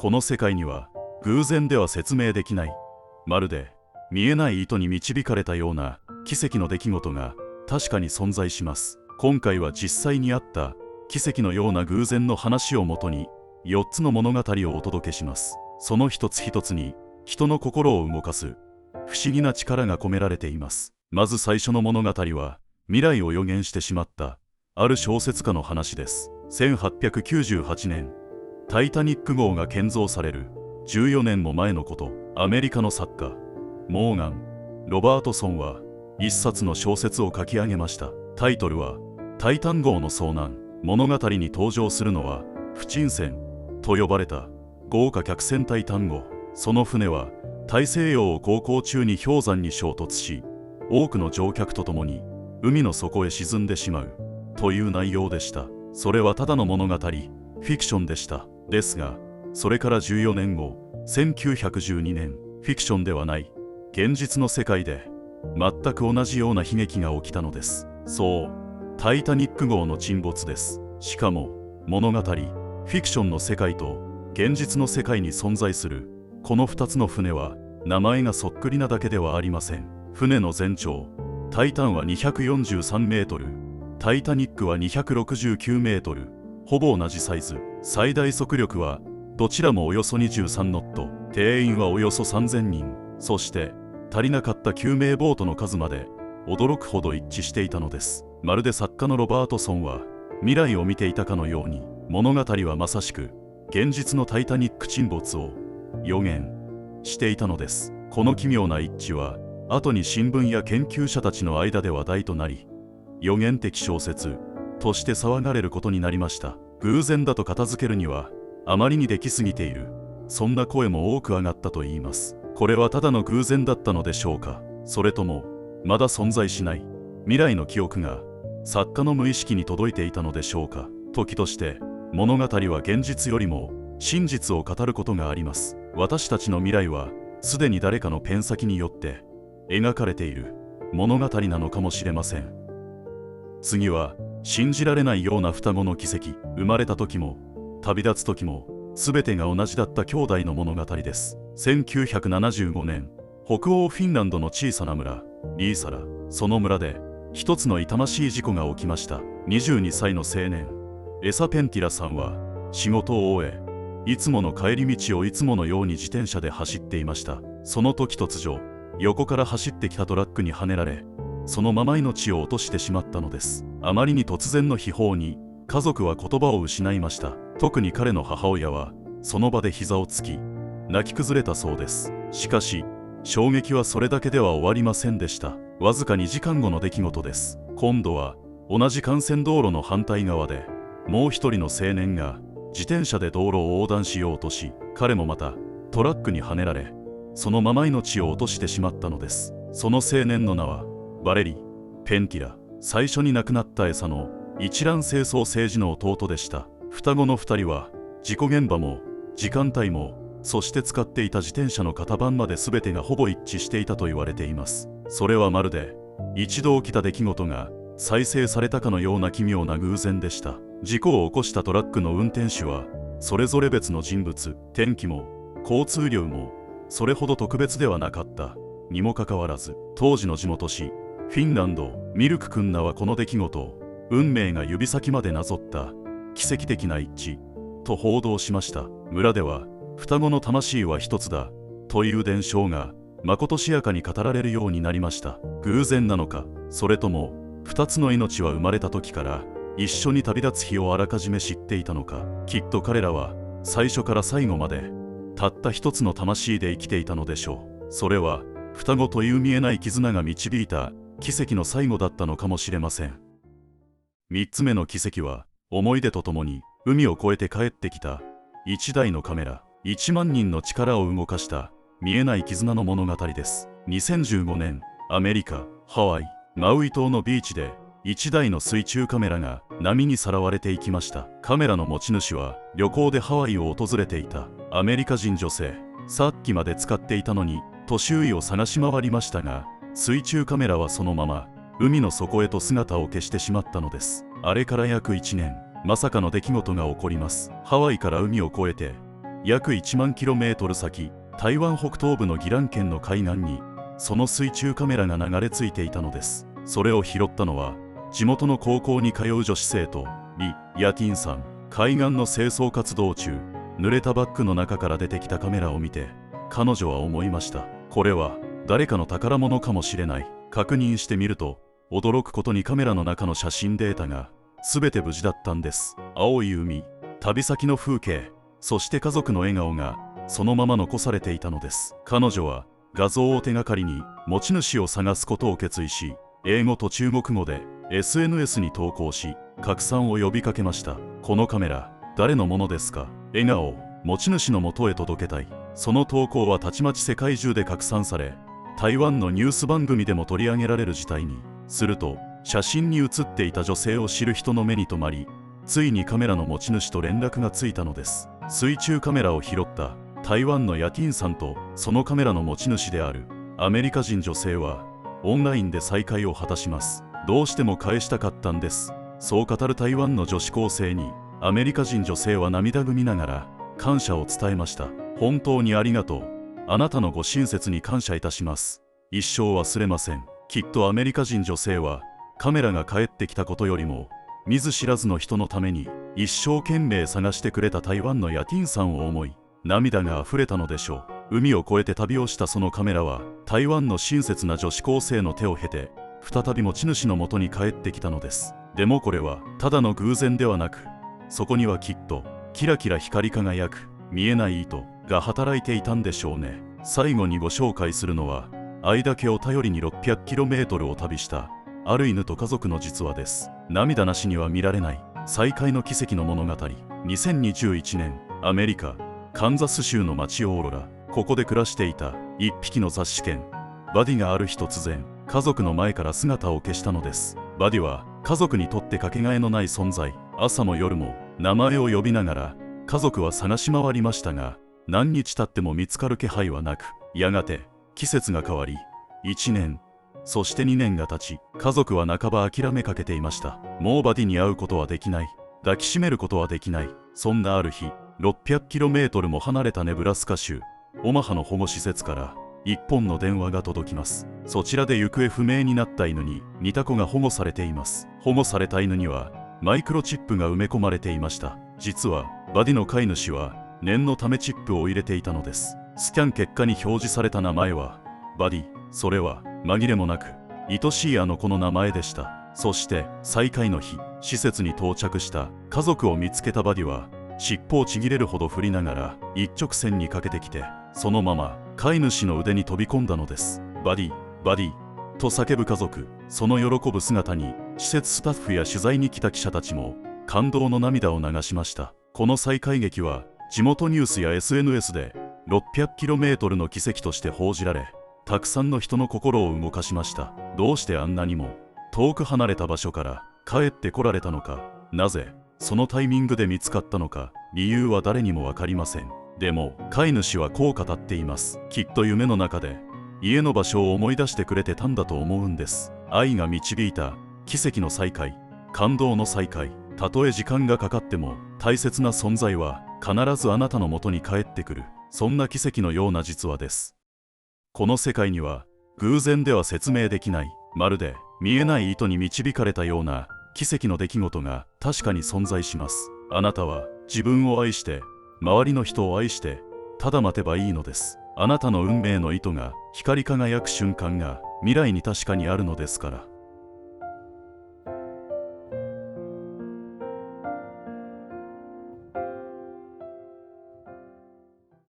この世界には偶然では説明できない、まるで見えない糸に導かれたような奇跡の出来事が確かに存在します。今回は実際にあった奇跡のような偶然の話をもとに4つの物語をお届けします。その一つ一つに人の心を動かす不思議な力が込められています。まず最初の物語は未来を予言してしまったある小説家の話です。1898年、タイタニック号が建造される14年も前のこと、アメリカの作家モーガン・ロバートソンは一冊の小説を書き上げました。タイトルはタイタン号の遭難。物語に登場するのは不沈船と呼ばれた豪華客船タイタン号。その船は大西洋を航行中に氷山に衝突し、多くの乗客と共に海の底へ沈んでしまうという内容でした。それはただの物語、フィクションでした。ですが、それから14年後、1912年、フィクションではない現実の世界で全く同じような悲劇が起きたのです。そう、タイタニック号の沈没です。しかも物語、フィクションの世界と現実の世界に存在するこの2つの船は名前がそっくりなだけではありません。船の全長、タイタンは243メートル、タイタニックは269メートル、ほぼ同じサイズ。最大速力はどちらもおよそ23ノット、定員はおよそ3000人、そして足りなかった救命ボートの数まで驚くほど一致していたのです。まるで作家のロバートソンは未来を見ていたかのように、物語はまさしく現実のタイタニック沈没を予言していたのです。この奇妙な一致は後に新聞や研究者たちの間で話題となり、予言的小説として騒がれることになりました。偶然だと片付けるにはあまりにできすぎている、そんな声も多く上がったといいます。これはただの偶然だったのでしょうか、それともまだ存在しない未来の記憶が作家の無意識に届いていたのでしょうか。時として物語は現実よりも真実を語ることがあります。私たちの未来はすでに誰かのペン先によって描かれている物語なのかもしれません。次は信じられないような双子の奇跡。生まれた時も旅立つ時も全てが同じだった兄弟の物語です。1975年、北欧フィンランドの小さな村リーサラ、その村で一つの痛ましい事故が起きました。22歳の青年エサ・ペンティラさんは仕事を終え、いつもの帰り道をいつものように自転車で走っていました。その時突如、横から走ってきたトラックにはねられ、そのまま命を落としてしまったのです。あまりに突然の悲報に家族は言葉を失いました。特に彼の母親はその場で膝をつき泣き崩れたそうです。しかし衝撃はそれだけでは終わりませんでした。わずか2時間後の出来事です。今度は同じ幹線道路の反対側でもう一人の青年が自転車で道路を横断しようとし、彼もまたトラックにはねられ、そのまま命を落としてしまったのです。その青年の名はバレリ・ペンティラ。最初に亡くなったエサの一卵性双生児の弟でした。双子の2人は事故現場も時間帯も、そして使っていた自転車の型番まで全てがほぼ一致していたと言われています。それはまるで一度起きた出来事が再生されたかのような奇妙な偶然でした。事故を起こしたトラックの運転手はそれぞれ別の人物、天気も交通量もそれほど特別ではなかったにもかかわらず、当時の地元紙フィンランド・ミルク君らはこの出来事を運命が指先までなぞった奇跡的な一致と報道しました。村では双子の魂は一つだという伝承がまことしやかに語られるようになりました。偶然なのか、それとも二つの命は生まれた時から一緒に旅立つ日をあらかじめ知っていたのか。きっと彼らは最初から最後までたった一つの魂で生きていたのでしょう。それは双子という見えない絆が導いた奇跡の最後だったのかもしれません。3つ目の奇跡は思い出とともに海を越えて帰ってきた1台のカメラ。1万人の力を動かした見えない絆の物語です。2015年、アメリカ・ハワイ・マウイ島のビーチで1台の水中カメラが波にさらわれていきました。カメラの持ち主は旅行でハワイを訪れていたアメリカ人女性。さっきまで使っていたのにと周囲を探し回りましたが、水中カメラはそのまま海の底へと姿を消してしまったのです。あれから約1年、まさかの出来事が起こります。ハワイから海を越えて約1万 km 先、台湾北東部の宜蘭県の海岸にその水中カメラが流れ着いていたのです。それを拾ったのは地元の高校に通う女子生徒リ・ヤティンさん。海岸の清掃活動中、濡れたバッグの中から出てきたカメラを見て彼女は思いました。これは誰かの宝物かもしれない。確認してみると驚くことにカメラの中の写真データが全て無事だったんです。青い海、旅先の風景、そして家族の笑顔がそのまま残されていたのです。彼女は画像を手がかりに持ち主を探すことを決意し、英語と中国語で SNS に投稿し拡散を呼びかけました。このカメラ誰のものですか？笑顔を持ち主のもとへ届けたい。その投稿はたちまち世界中で拡散され、台湾のニュース番組でも取り上げられる事態に。すると写真に写っていた女性を知る人の目に留まり、ついにカメラの持ち主と連絡がついたのです。水中カメラを拾った台湾のヤティンさんとそのカメラの持ち主であるアメリカ人女性はオンラインで再会を果たします。どうしても返したかったんです。そう語る台湾の女子高生にアメリカ人女性は涙ぐみながら感謝を伝えました。本当にありがとう。あなたのご親切に感謝いたします。一生忘れません。きっとアメリカ人女性はカメラが帰ってきたことよりも見ず知らずの人のために一生懸命探してくれた台湾のヤティンさんを思い涙があふれたのでしょう。海を越えて旅をしたそのカメラは台湾の親切な女子高生の手を経て再び持ち主の元に帰ってきたのです。でもこれはただの偶然ではなく、そこにはきっとキラキラ光り輝く見えない糸が働いていたんでしょうね。最後にご紹介するのは愛だけを頼りに 600km を旅したある犬と家族の実話です。涙なしには見られない再会の奇跡の物語。2021年アメリカカンザス州の町オーロラ、ここで暮らしていた一匹の雑種犬バディがある日突然家族の前から姿を消したのです。バディは家族にとってかけがえのない存在。朝も夜も名前を呼びながら家族は探し回りましたが、何日経っても見つかる気配はなく、やがて季節が変わり1年、そして2年が経ち、家族は半ば諦めかけていました。もうバディに会うことはできない、抱きしめることはできない。そんなある日、600km も離れたネブラスカ州オマハの保護施設から一本の電話が届きます。そちらで行方不明になった犬に似た子が保護されています。保護された犬にはマイクロチップが埋め込まれていました。実はバディの飼い主は念のためチップを入れていたのです。スキャン結果に表示された名前はバディ。それは紛れもなく愛しいあの子の名前でした。そして再会の日、施設に到着した家族を見つけたバディは尻尾をちぎれるほど振りながら一直線にかけてきて、そのまま飼い主の腕に飛び込んだのです。バディバディと叫ぶ家族、その喜ぶ姿に施設スタッフや取材に来た記者たちも感動の涙を流しました。この再会劇は地元ニュースや SNS で 600km の奇跡として報じられ、たくさんの人の心を動かしました。どうしてあんなにも遠く離れた場所から帰ってこられたのか、なぜそのタイミングで見つかったのか、理由は誰にも分かりません。でも飼い主はこう語っています。きっと夢の中で家の場所を思い出してくれてたんだと思うんです。愛が導いた奇跡の再会、感動の再会。たとえ時間がかかっても大切な存在は必ずあなたの元に帰ってくる。そんな奇跡のような実話です。この世界には偶然では説明できない、まるで見えない糸に導かれたような奇跡の出来事が確かに存在します。あなたは自分を愛して周りの人を愛してただ待てばいいのです。あなたの運命の糸が光り輝く瞬間が未来に確かにあるのですから。